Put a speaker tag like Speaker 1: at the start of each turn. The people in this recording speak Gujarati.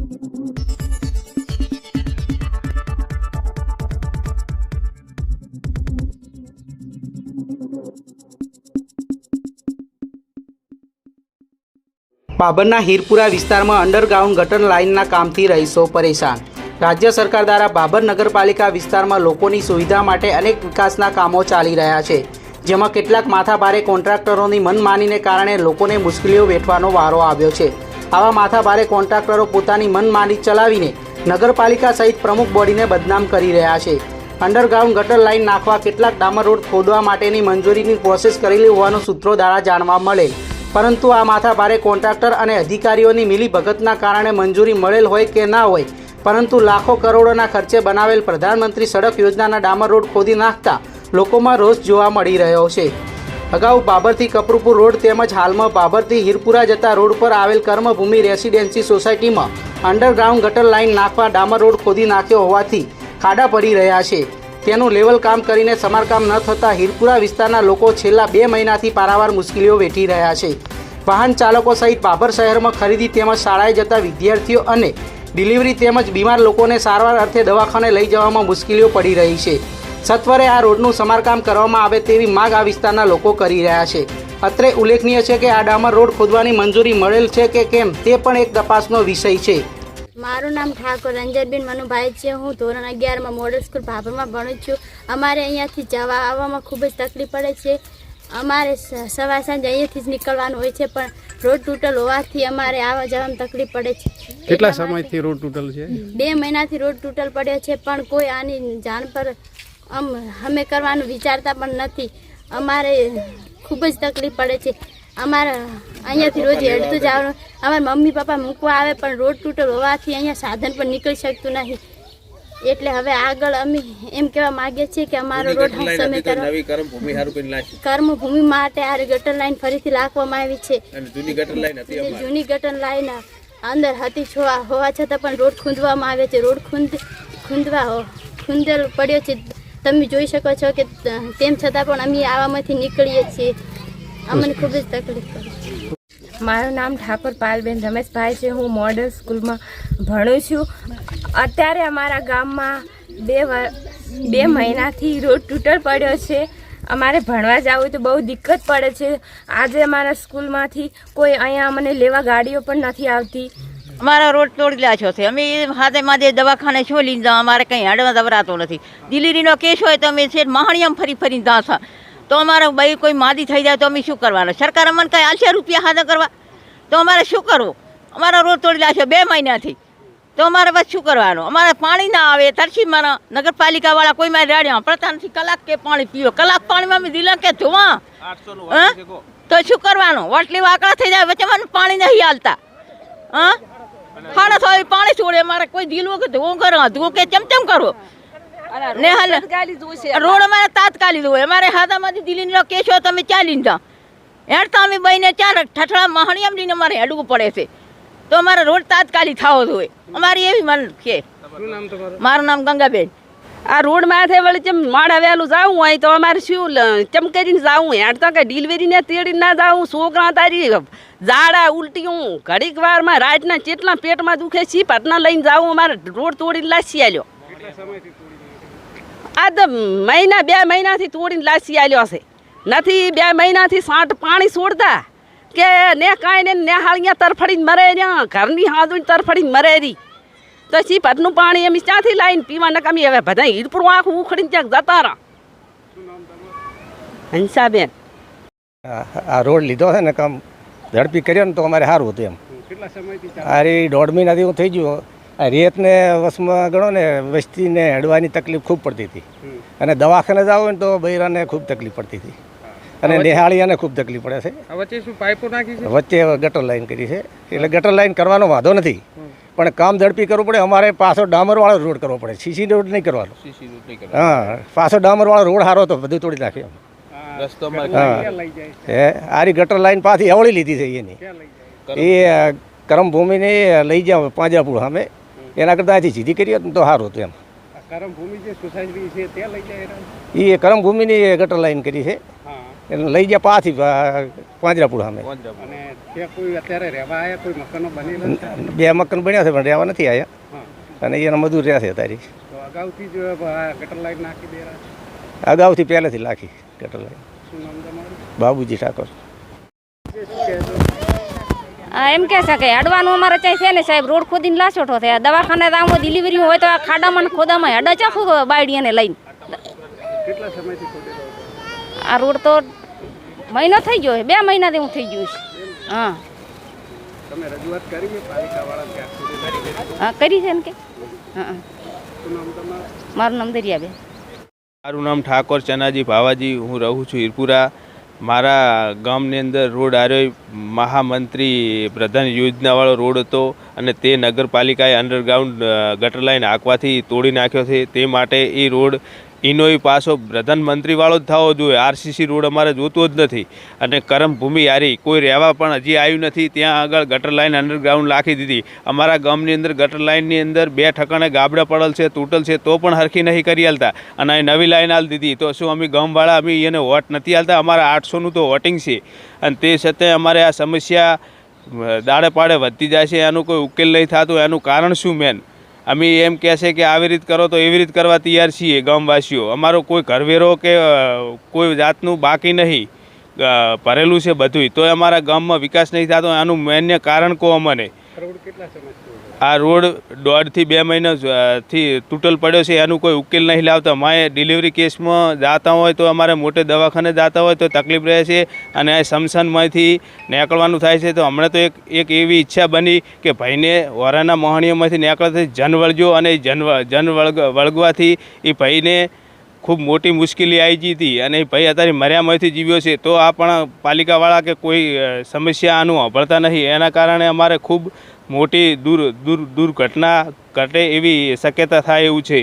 Speaker 1: બાબરના હીરપુરા વિસ્તારમાં અંડરગ્રાઉન્ડ ગટર લાઇનના કામથી રહીશો પરેશાન। રાજ્ય સરકાર દ્વારા બાબર નગરપાલિકા વિસ્તારમાં લોકોની સુવિધા માટે અનેક વિકાસના કામો ચાલી રહ્યા છે, જેમાં કેટલાક માથાભારે કોન્ટ્રાક્ટરોની મનમાનીને કારણે લોકોને મુશ્કેલીઓ વેઠવાનો વારો આવ્યો છે। આવા માથાભારે કોન્ટ્રાક્ટરો પોતાની મનમાની ચલાવીને નગરપાલિકા સહિત પ્રમુખ બોડીને બદનામ કરી રહ્યા છે। અંડરગ્રાઉન્ડ ગટર લાઇન નાખવા કેટલાક ડામર રોડ ખોદવા માટેની મંજૂરીની પ્રોસેસ કરેલી હોવાનું સૂત્રો દ્વારા જાણવા મળેલ, પરંતુ આ માથાભારે કોન્ટ્રાક્ટર અને અધિકારીઓની મિલીભગતના કારણે મંજૂરી મળેલ હોય કે ના હોય, પરંતુ લાખો કરોડોના ખર્ચે બનાવેલ પ્રધાનમંત્રી સડક યોજનાના ડામર રોડ ખોદી નાખતા લોકોમાં રોષ જોવા મળી રહ્યો છે। અગાઉ બાબરથી કપરુપુર રોડ તેમજ હાલમાં બાબરથી હીરપુરા જતા રોડ પર આવેલ કર્મભૂમિ રેસિડેન્સી સોસાયટીમાં અંડરગ્રાઉન્ડ ગટર લાઇન નાખવા ડામર રોડ ખોદી નાખ્યો હોવાથી ખાડા પડી રહ્યા છે। તેનું લેવલ કામ કરીને સમારકામ ન થતાં હીરપુરા વિસ્તારના લોકો છેલ્લા 2 મહિનાથી પારાવાર મુશ્કેલીઓ વેઠી રહ્યા છે। વાહન ચાલકો સહિત બાબર શહેરમાં ખરીદી તેમજ શાળાએ જતા વિદ્યાર્થીઓ અને ડિલિવરી તેમજ બીમાર લોકોને સારવાર અર્થે દવાખાને લઈ જવામાં મુશ્કેલીઓ પડી રહી છે। સત્વરે આ રોડનું સમારકામ કરવામાં આવે તેવી માંગ આ વિસ્તારના લોકો કરી રહ્યા છે। અત્રે ઉલ્લેખનીય છે કે આ ડામર રોડ ખોદવાની મંજૂરી મળેલ છે કે કેમ તે પણ એક તપાસનો વિષય છે।
Speaker 2: મારું નામ ઠાકોર રંજનબેન મનુભાઈ છે। હું ધોરણ 11માં મોડલ સ્કૂલ ભાભરમાં ભણું છું। અમારે અહીંયાથી જવા આવવામાં ખૂબ જ તકલીફ પડે છે। અમારે સવાર સાંજ અહીંયાથી જ નીકળવાનું હોય છે, પણ રોડ તૂટેલ હોવાથી અમારે આવવા જવામાં તકલીફ પડે છે।
Speaker 3: કેટલા સમયથી રોડ તૂટેલ છે?
Speaker 2: 2 મહિનાથી રોડ તૂટેલ પડ્યો છે, પણ કોઈ આની જાણ પર અમે કરવાનું વિચારતા પણ નથી। અમારે ખૂબ જ તકલીફ પડે છે। અમારા અહીંયાથી રોજ હેડતું જવાનું, અમારા મમ્મી પપ્પા મૂકવા આવે, પણ રોડ તૂટેલ હોવાથી અહીંયા સાધન પણ નીકળી શકતું નહીં। એટલે હવે આગળ અમે એમ કહેવા માંગીએ છીએ કે અમારો રોડ સમય કર્મભૂમિ માટે આ ગટર લાઈન ફરીથી રાખવામાં આવી છે। જૂની ગટર લાઈન અંદર હતી હોવા છતાં પણ રોડ ખૂંદવામાં આવે છે। રોડ ખૂંદેલ પડ્યો છે, તમે જોઈ શકો છો કે તેમ છતાં પણ અમે આવામાંથી નીકળીએ છીએ। અમને ખૂબ જ તકલીફ પડે છે।
Speaker 4: મારું નામ ઠાકોર પાલબેન રમેશભાઈ છે। હું મોડલ સ્કૂલમાં ભણું છું। અત્યારે અમારા ગામમાં 2 મહિનાથી રોડ તૂટેલ પડ્યો છે। અમારે ભણવા જવું તો બહુ દિક્કત પડે છે। આજે અમારા સ્કૂલમાંથી કોઈ અહીંયા અમને લેવા ગાડીઓ પણ નથી આવતી।
Speaker 5: અમારા રોડ તોડી લાખ્યો છે। અમે હાથે માથે દવાખાને છો લીધા, અમારે કંઈ હાડવા દવરાતો નથી। ડિલિવરીનો કેસ હોય તો અમે છે મહાણિયામ ફરી દાસા, તો અમારે ભાઈ કોઈ માદી થઈ જાય તો અમે શું કરવાનું? સરકાર અમને કંઈ આલશે રૂપિયા હાથે કરવા? તો અમારે શું કરવું? અમારા રોડ તોડી લાખ્યો 2 મહિનાથી, તો અમારે બસ શું કરવાનું? અમારે પાણી ના આવે, તરસી મારા નગરપાલિકાવાળા કોઈ મારી રાડ્યા પડતા નથી। કલાક કે પાણી પીવો, કલાક પાણીમાં અમે દિલા કે ધોવા, તો શું કરવાનું? વોટલી વાકડા થઈ જાય, વચ્ચે મને પાણી નહીં હાલતા। હા, ખાડા થાય પાણી છોડે, અમારે કોઈ દિલવું કે ધોવું કરો, ધોવું કે ચમચમ કરવો ને હાલ રોડ અમારે તાત્કાલિક હોય। અમારે હાથામાંથી દિલ્હીનો કેસ હોય તો અમે ચાલી જાઓ, હેડતા અમે બહીને 4 ઠઠડા મહાણિયામ લઈને અમારે હેડવું પડે છે, તો અમારે રોડ તાત્કાલિક થવો જોઈએ। અમારી એવી મન છે। મારું નામ ગંગાબેન।
Speaker 4: આ રોડ માથે વળી જેમ મોડા વહેલું જવું હોય તો અમારે શું ચમ કરીને જવું? હેડતા કે ડિલિવરીને તેડીને ના જવું? છોકરા તારી ઝાડા ઉલટીયું ઘડીક વારમાં રાતના કેટલા પેટમાં દુખે છે, પટના લઈને જવું, અમારે રોડ તોડીને લાસી આલ્યો। આ તો 2 મહિનાથી તોડીને લાસી આલ્યો છે। નથી 2 મહિનાથી પાણી છોડતા કે ને કાંઈ ને હાળિયા તરફડીને મરે રહ્યા, ઘરની હાદું તરફડીને મરે રહી, તો સી ભટનું પાણી એમ ક્યાંથી લાવીને પીવા નકામી? હવે બધા હીરપુર આખું ઉખડીને ત્યાં જતા રહા। હંસાબેન,
Speaker 6: આ રોડ લીધો છે ને કામ ઝડપી કર્યો ને તો અમારે સારું હતું એમ। અરે 1.5 મહિનાથી હું થઈ ગયો। આ રેતને વસમાં ગણો ને વસ્તીને હેડવાની તકલીફ ખૂબ પડતી હતી, અને દવાખાને જાવ ને તો બૈરાને ખૂબ તકલીફ પડતી હતી, અને નિહાળીયાને ખૂબ તકલીફ પડે છે।
Speaker 3: વચ્ચે શું પાઇપો નાખી છે?
Speaker 6: વચ્ચે ગટર લાઈન કરી છે, એટલે ગટર લાઈન કરવાનો વાંધો નથી, પણ કામ ઝડપી કરવું પડે। અમારે પાછો ડામરવાળો રોડ કરવો પડે, સીસી રોડ નહીં કરવાનો। હા, પાછો ડામરવાળો રોડ સારો તો બધું તોડી નાખ્યો। આરી ગટર લાઈન પાછી અવળી લીધી છે એની, એ કર્મભૂમિને લઈ જાવ પાંજાપુર સામે, એના કરતાં અહીંથી સીધી કરી હોત ને તો સારું હતું એમ।
Speaker 3: કર્મભૂમિ જે સોસાયટી છે ત્યાં લઈ જાય,
Speaker 6: એ કર્મભૂમિની ગટર લાઈન કરી છે, એને લઈ ગયા પાછી પાંજરાપુર સામે.
Speaker 3: અને ત્યાં કોઈ અત્યારે રહેવા આવ્યા કોઈ મકાનો બનેલા છે?
Speaker 6: 2 મકાન બન્યા છે પણ રહેવા નથી આવ્યા, અને એના મજૂર રહ્યા છે તારી.
Speaker 3: તો અગાઉથી જ ગટર લાઈન નાખી દેરા છે?
Speaker 6: અગાઉથી પહેલેથી નાખી ગટર લાઈન.
Speaker 3: શું નામ તમારું?
Speaker 6: બાબુજી ઠાકોર.
Speaker 7: એમ કે છે કે અડવાનું અમારે ત્યાં છે ને સાહેબ, રોડ ખોદીને લાસોઠો થયા, દવાખાને આમ ડિલિવરી હોય તો આ ખાડામાં ને ખોદામાં અડા ચાખું બાયડીને લઈને.
Speaker 3: કેટલા સમયથી ખોદેલો હતો?
Speaker 7: આ રોડ તો મહિનો થઈ ગયો, 2 મહિનાથી હું થઈ ગયું છે. હા
Speaker 3: તમે રજૂઆત કરી છે પાલિકાવાળા ત્યાં સુધી?
Speaker 7: હા કરી છે ને કે. હા
Speaker 3: શું નામ તમારું?
Speaker 7: મારું નામ દરિયાબેન.
Speaker 8: મારું નામ ઠાકોર ચનાજી ભાવાજી, હું રહું છું હીરપુરા. મારા ગામની અંદર રોડ આવ્યો મહામંત્રી પ્રધાન યોજનાવાળો રોડ હતો, અને તે નગરપાલિકાએ અંડરગ્રાઉન્ડ ગટર લાઈન આંકવાથી તોડી નાખ્યો છે. તે માટે એ રોડ એનોય પાછો પ્રધાનમંત્રીવાળો જ થવો જોઈએ. આરસીસી રોડ અમારે જોતો જ નથી. અને કરમભૂમિ હારી કોઈ રહેવા પણ હજી આવ્યું નથી, ત્યાં આગળ ગટર લાઈન અંડરગ્રાઉન્ડ નાખી દીધી. અમારા ગામની અંદર ગટર લાઈનની અંદર 2 ઠકાણે ગાબડા પડેલ છે, તૂટલ છે, તો પણ હરખી નહીં કરી હાલતા, અને અહીં નવી લાઈન હાલ દીધી. તો શું અમે ગામવાળા અમે એને વોટ નથી હાલતા? અમારા 800નું તો વોટિંગ છે, અને તે છતાં અમારે આ સમસ્યા દાડે પાડે વધતી જાય છે. એનું કોઈ ઉકેલ નહીં થતું. એનું કારણ શું? મેન અમે એમ કહે છે કે આવી રીત કરો તો એવી રીત કરવા તૈયાર છીએ ગામવાસીઓ. અમારો કોઈ ઘરવેરો કે કોઈ જાતનું બાકી નહીં, ભરેલું છે બધુંય, તો અમારા ગામમાં વિકાસ નહીં થતો. આનું માન્ય કારણ કહો અમને.
Speaker 3: રોડ કેટલા સમયથી?
Speaker 8: આ રોડ 1.5 થી 2 મહિનાથી તૂટલ પડ્યો છે, એનું કોઈ ઉકેલ નહીં લાવતા. માએ ડિલિવરી કેસમાં જતા હોય તો અમારે મોટે દવાખાને જતા હોય તો તકલીફ રહે છે, અને આ સમસાનમાંથી નીકળવાનું થાય છે. તો હમણાં તો એક એવી ઈચ્છા બની કે ભાઈને વરાના મોહણીઓમાંથી નીકળવાથી જન વળજો, અને જન વળગવાથી એ ભાઈને ખૂબ મોટી મુશ્કેલી આવી ગઈ હતી, અને એ ભાઈ અત્યારે મર્યામાંથી જીવ્યો છે. તો આ પણ પાલિકાવાળા કે કોઈ સમસ્યા આનું સાંભળતા નહીં. એના કારણે અમારે ખૂબ મોટી દુર્ઘટના ઘટે એવી શક્યતા થાય એવું છે.